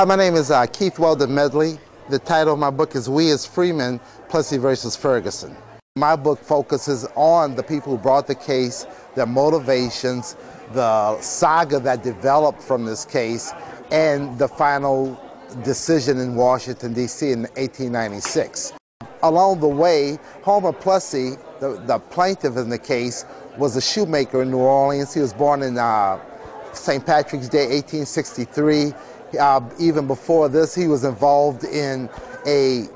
My name is Keith Weldon Medley. The title of my book is We as Freemen, Plessy versus Ferguson. My book focuses on the people who brought the case, their motivations, the saga that developed from this case, and the final decision in Washington, D.C. in 1896. Along the way, Homer Plessy, the plaintiff in the case, was a shoemaker in New Orleans. He was born in St. Patrick's Day, 1863. Even before this, he was involved in an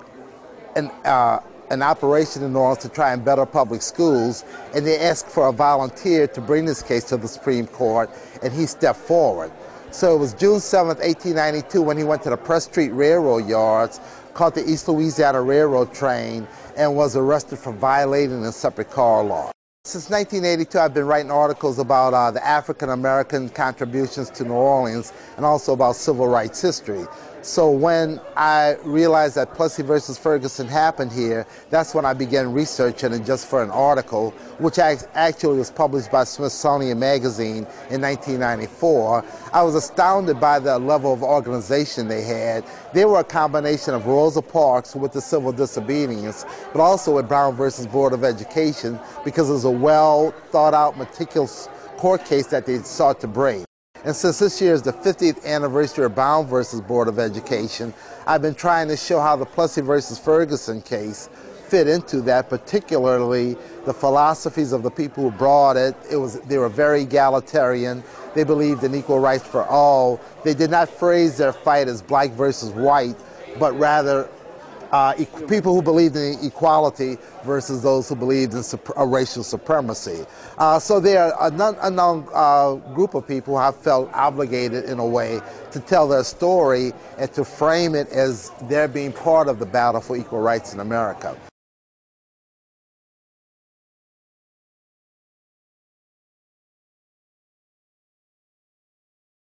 operation in New Orleans to try and better public schools, and they asked for a volunteer to bring this case to the Supreme Court, and he stepped forward. So it was June 7th, 1892, when he went to the Press Street Railroad yards, caught the East Louisiana Railroad train, and was arrested for violating the separate car law. Since 1982, I've been writing articles about the African-American contributions to New Orleans and also about civil rights history. So when I realized that Plessy versus Ferguson happened here, that's when I began researching it just for an article, which actually was published by Smithsonian Magazine in 1994. I was astounded by the level of organization they had. They were a combination of Rosa Parks with the civil disobedience, but also with Brown versus Board of Education, because it was a well thought out, meticulous court case that they sought to bring. And since this year is the 50th anniversary of Brown versus Board of Education, I've been trying to show how the Plessy versus Ferguson case fit into that, particularly the philosophies of the people who brought it. They were very egalitarian. They believed in equal rights for all. They did not phrase their fight as black versus white, but rather people who believed in equality versus those who believed in racial supremacy. So there are a known group of people who have felt obligated in a way to tell their story and to frame it as their being part of the battle for equal rights in America.